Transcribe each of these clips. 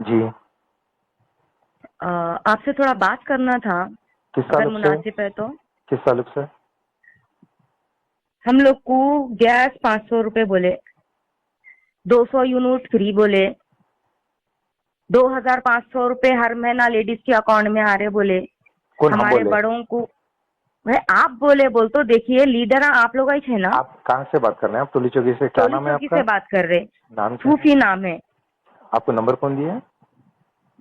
जी। आपसे थोड़ा बात करना था, किस अगर ताल्लुक से? मुनासिब है तो। किस ताल्लुक से? हम लोग को गैस 500 रुपए बोले, 200 यूनिट फ्री बोले, 2500 रुपए हर महीना लेडीज के अकाउंट में आ रहे बोले। कौन हम हमारे बोले? बड़ों को भाई आप बोले बोल तो देखिए, लीडर आप लोग ही है ना। आप कहाँ से बात कर रहे हैं? आप टोली चौकी से? क्या टोली नाम है चौकी आपका? से बात कर रहे। नाम क्या है? सूफी नाम है। आपको नंबर कौन दिया है?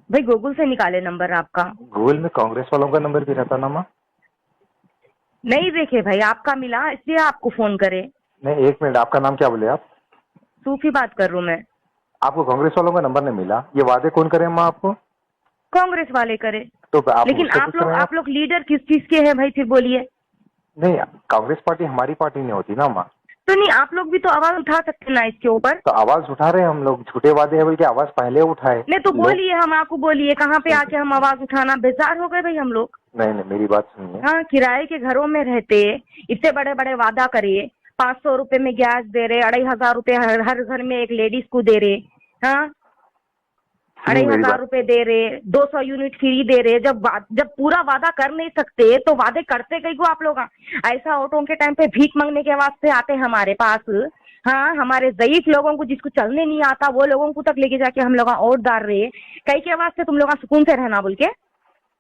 भाई गूगल से निकाले नंबर आपका। गूगल में कांग्रेस वालों का नंबर भी रहता ना माँ? नहीं देखे भाई, आपका मिला इसलिए आपको फोन करे। नहीं, एक मिनट, आपका नाम क्या बोले आप? सूफी बात कर रहा हूँ मैं। आपको कांग्रेस वालों का नंबर नहीं मिला? ये वादे कौन करे माँ आपको? कांग्रेस वाले करे। तो आप लेकिन मुझसे पूछ रहे हैं? आप लोग लीडर किस चीज के हैं भाई, फिर बोलिए। नहीं, कांग्रेस पार्टी हमारी पार्टी नहीं होती ना माँ। तो नहीं, आप लोग भी तो आवाज उठा सकते ना इसके ऊपर। तो आवाज उठा रहे हैं हम लोग। झूठे वादे हैं बल्कि आवाज पहले उठाए। नहीं तो बोलिए, हम आपको बोलिए कहाँ पे आके हम आवाज उठाना। बेजार हो गए भाई हम लोग। नहीं नहीं, मेरी बात सुनिए। हाँ, किराए के घरों में रहते, इतने बड़े बड़े वादा करिए। 500 रुपए में गैस दे रहे, 2500 रुपए हर घर में एक लेडीज को दे रहे। हाँ, सुनिए मेरी 2500 बात। रुपए दे रहे, 200 यूनिट फ्री दे रहे। जब पूरा वादा कर नहीं सकते तो वादे करते कहीं को आप लोग। ऐसा ऑटो के टाइम पे भीख मांगने के वास्ते आते हमारे पास। हाँ, हमारे ज़ईफ लोगों को, जिसको चलने नहीं आता, वो लोगों को तक लेके जाके हम लोग वोट डाल रहे। कई के वास्ते तुम लोग सुकून से रहना बोल के।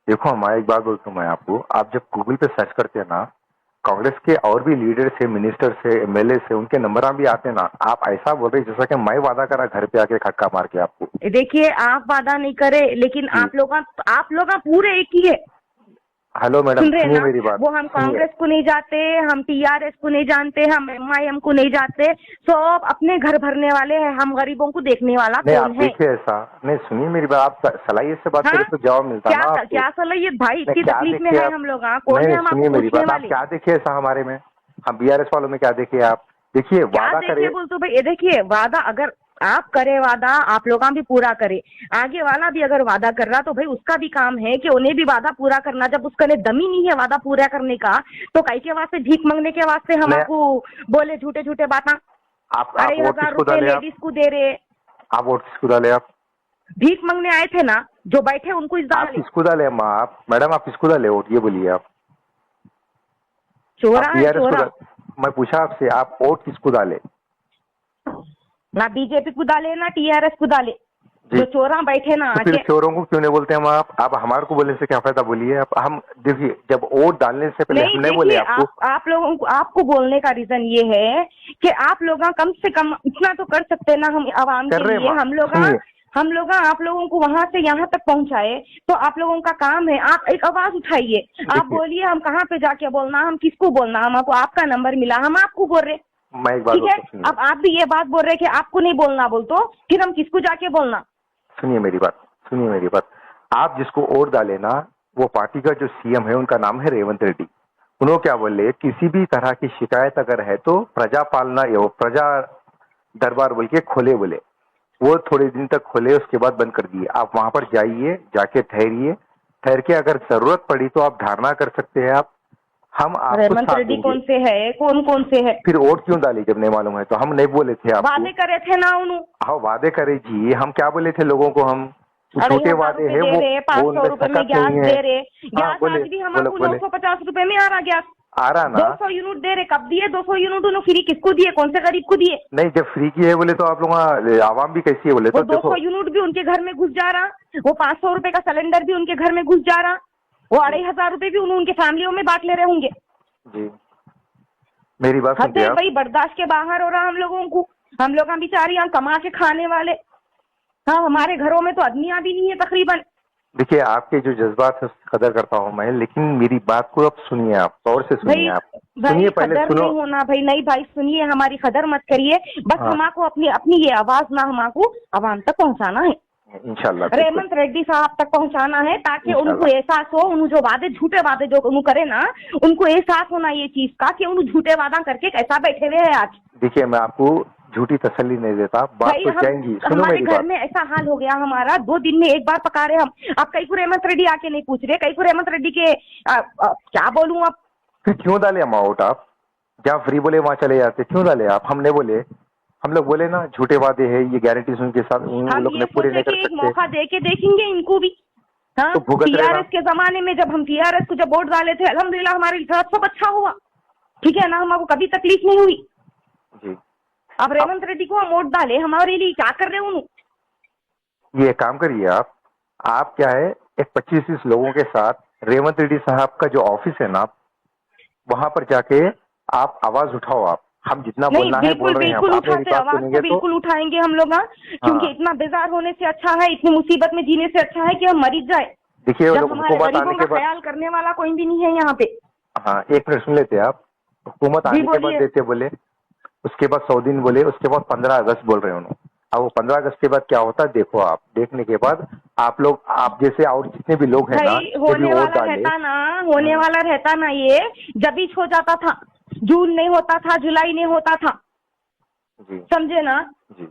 देखो हमारा एक बात बोलता हूँ मैं आपको, आप जब गूगल पे सर्च करते हैं ना, कांग्रेस के और भी लीडर से, मिनिस्टर से, एमएलए से, उनके नंबर भी आते हैं ना। आप ऐसा बोल रहे जैसा कि मैं वादा करा घर पे आके खक्का मार के आपको। देखिए, आप वादा नहीं करे, लेकिन जी। आप लोग पूरे एक ही है। हेलो मैडम, सुन रहे हैं सुनिए ना। मेरी बात। वो हम सुनिए। कांग्रेस को नहीं जाते, हम टीआरएस को नहीं जानते, हम एमआईएम को नहीं जाते। सब अपने घर भरने वाले हैं। हम गरीबों को देखने वाला नहीं, आप कौन है? देखिए ऐसा नहीं। सुनिए मेरी बात, आप सलाहियत से बात हाँ, करें तो जवाब मिलता ना आपको। क्या सलाहियत भाई, नहीं, इतनी क्या तकलीफ में देखिए है आप? हम लोग। कौन नहीं, है हम आपको सुनिए मेरी पूछने बात, आप वाले? क्या देखिए ऐसा हमारे में? हम बीआरएस वालों में क्या देखिए आप? देखिए क्या वादा देखिए करे। बोल तो भाई, ये देखिए, वादा अगर आप करे, वादा आप लोग भी पूरा करे। आगे वाला भी अगर वादा कर रहा तो भाई उसका भी काम है कि उन्हें भी वादा पूरा करना। जब उसका दम ही नहीं है वादा पूरा करने का, तो कई के वास्ते भीख मांगने के वास्ते हम नहीं, आपको बोले झूठे झूठे बातें। आप 2500 वोट किसको रुपए डाले? आप लेडीज को दे रहे। आप वोट किसको डाले? आप भीख मांगने आए थे ना, जो बैठे उनको इस आप डाले। किसको डाले अम्मा? आप मैडम, आप किसको डाले वोट, ये बोलिए आप। चोरा आप है बीआरएस को चोरा। मैं पूछा आपसे, आप वोट किसको डाले? ना बीजेपी को डाले ना टीआरएस को डाले, जी। जो चोरा बैठे ना तो फिर आके। चोरों को क्यों नहीं बोलते हम? आप हमारे को बोलने से क्या फायदा, बोलिए आप। हम देखिए, जब वोट डालने से पहले नहीं, हम नहीं बोले देखिए, आपको? आप लोगों को, आपको बोलने का रीजन ये है कि आप लोग कम से कम इतना तो कर सकते हैं ना हम आवाम कर के रहे लिए। माँ, हम लोग आप लोगों को वहां से यहाँ तक पहुंचाए, तो आप लोगों का काम है। आप एक आवाज उठाइए, आप देखिए, बोलिए हम कहाँ पे जाके बोलना, हम किसको बोलना। हम आपको, आपका नंबर मिला, हम आपको बोल रहे। मैं एक बात ठीक है, बोलता हूँ, सुनिए। अब आप भी ये बात बोल रहे कि आपको नहीं बोलना बोल, तो फिर हम किसको जाके बोलना? सुनिए मेरी बात, सुनिए मेरी बात। आप जिसको वोट डाले ना, वो पार्टी का जो सीएम है, उनका नाम है रेवंत रेड्डी। उन्होंने क्या बोले, किसी भी तरह की शिकायत अगर है तो प्रजा पालना या प्रजा दरबार बोल के खोले बोले। वो थोड़े दिन तक खोले, उसके बाद बंद कर दिए। आप वहां पर जाइए, जाके ठहरिए, ठहर के अगर जरूरत पड़ी तो आप धारणा कर सकते हैं। आप हम आपको रेवंत साथ रेड्डी देंगे। कौन से है, कौन कौन से है? फिर वोट क्यों डाली जब नहीं मालूम है तो? हम नहीं बोले थे आपको? वादे करे थे ना उन्होंने। हाँ, वादे करे जी। हम क्या बोले थे लोगों को? हम झूठे 2500 वादे रुपए हैं दे वो। रहे, 500 रुपए में सकत गैस नहीं है। दे रहे। हाँ, गैस बोले आज भी हम बोले आपको बोले 950 रुपए में आ रहा गैस। आ रहा ना। 200 यूनिट दे रहे, कब दिए 200 यूनिट? उन्होंने फ्री किसको दिए, कौन से गरीब को दिए? नहीं, जब फ्री की है बोले तो आप लोग आवाम भी कैसी है बोले वो तो देखो। 200 यूनिट भी उनके घर में घुस जा रहा, वो 500 रुपए का सिलेंडर भी उनके घर में घुस जा रहा, वो 2500 रुपए भी उनके फैमिलियों में बांट ले रहे होंगे। जी, मेरी बात हद सुनते है हैं आप? भाई, बर्दाश्त के बाहर हो रहा हम लोगों को। हम लोग बेचारी यहाँ कमा के खाने वाले। हाँ, हमारे घरों में तो आदमियां भी नहीं है तकरीबन। देखिए, आपके जो जज्बात है उसकी कदर करता हूँ मैं, लेकिन मेरी बात को अब सुनिए, आप गौर से सुनिए। आप सुनिए, पहले कदर सुनो। नहीं होना भाई, नहीं भाई सुनिए, हमारी कदर मत करिए। बस हाँ। हमको अपनी अपनी ये आवाज ना हमको आवाम तक पहुंचाना है। इंशाल्लाह रेवंत रेड्डी साहब तक पहुंचाना है, ताकि उनको एहसास हो। उन जो वादे, झूठे वादे जो उन करे ना, उनको एहसास होना ये चीज का कि उन झूठे वादा करके कैसा बैठे हुए है आज। देखिए, मैं आपको झूठी तसल्ली नहीं देता, बात तो जाएंगी। सुनो हमारे मेरी घर बात। में ऐसा हाल हो गया हमारा, 2 दिन में एक बार पका रहे हम। अब कई को रेवंत रेड्डी आके नहीं पूछ रहे, कई को रेवंत रेड्डी के क्या बोलूं अब। फिर क्यों डाले अम्मा वोट? आप जहाँ फ्री बोले वहां चले जाते, क्यों डाले आप? हम नहीं बोले। हम लोग बोले ना झूठे वादे है, ये गारंटी उनके साथ उन हम लोग ये ने पूरे सोचे नहीं कि कर एक सकते। मौका दे के देखेंगे इनको भी। हाँ, तो भुगत रहेगा। टीआरएस के जमाने में जब हम टीआरएस को जब वोट डाले थे, अल्हम्दुलिल्लाह हमारे लिए सब अच्छा हुआ, ठीक है ना, हमको कभी तकलीफ नहीं हुई। जी अब रेवंत रेड्डी को हम वोट डाले, हमारे लिए क्या कर रहे हैं उन्होंने? ये काम करिए आप क्या है, एक 25-30 लोगों के साथ रेवंत रेड्डी साहब का जो ऑफिस है ना, वहां पर जाके आप आवाज उठाओ। आप हम जितना नहीं, बोलना है बोल बिल्कुल रहे हैं, बिल्कुल आपने उठाते, बात आवाज सुनेंगे तो बिल्कुल उठाएंगे हम लोग। हाँ, क्योंकि हाँ। इतना बेजार होने से अच्छा है, इतनी मुसीबत में जीने से अच्छा है कि हम मर ही जाए। देखिए वो जब लोग हमारे हुकूमत आने गरीबों के का बाद, ख्याल करने वाला कोई भी नहीं है यहाँ पे। हाँ एक मिनट सुन लेते आप। हुकूमत जी आने के बाद बोलिए। देते बोले, उसके बाद 100 दिन बोले, उसके बाद 15 अगस्त बोल रहे हैं उन्होंने। अब वो 15 अगस्त के बाद क्या होता है देखो आप, देखने के बाद आप लोग, आप जैसे और जितने भी लोग हैं ना, भाई ये भी होने वोट वाला डाले। रहता ना, होने वाला रहता ना, ये जब ही हो जाता था, जून नहीं होता था, जुलाई नहीं होता था, जी समझे ना। जी।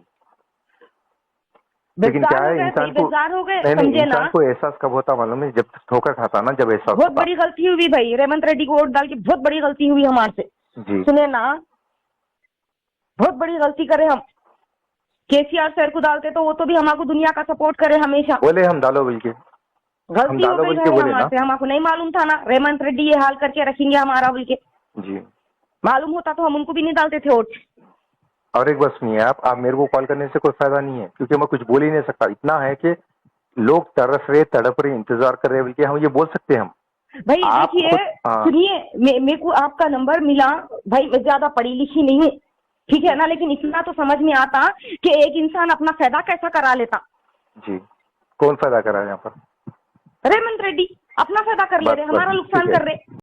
लेकिन क्या है, इंसान को बेजार हो गए, नहीं नहीं, समझे ना। इंसान को एहसास कब होता मालूम है, जब ठोकर खाता ना, जब एहसास बहुत होता। बड़ी गलती हुई भाई, रेवंत रेड्डी को वोट डाल के बहुत बड़ी गलती हुई हमारे से। जी सुने ना, बहुत बड़ी गलती करे हम। केसीआर सर को डालते तो वो तो भी हमारे दुनिया का सपोर्ट करे हमेशा। बोले हम डालो बोल के, हम गलती हो डालो गई बोल के भाई बोले हमारे ना। से, हमको नहीं मालूम था ना रेवंत रेड्डी ये हाल करके रखेंगे हमारा बोल के। जी। मालूम होता तो हम उनको भी नहीं डालते थे वोट। और एक बात सुनिए, आप मेरे को कॉल करने से कोई फायदा नहीं है, क्योंकि मैं कुछ बोल ही नहीं सकता। इतना है कि लोग तरस रहे, तड़प रहे, इंतजार कर रहे बोल के हम ये बोल सकते हैं हम। भाई आप देखिए, खुद- हाँ। सुनिए, मेरे को आपका नंबर मिला भाई, मैं ज्यादा पढ़ी लिखी नहीं हूँ, ठीक है ना, लेकिन इतना तो समझ में आता कि एक इंसान अपना फायदा कैसा करा लेता। जी। कौन फायदा करा है यहाँ पर? रेवंत रेड्डी अपना फायदा कर ले बस रहे, बस हमारा ठीक नुकसान है। कर रहे।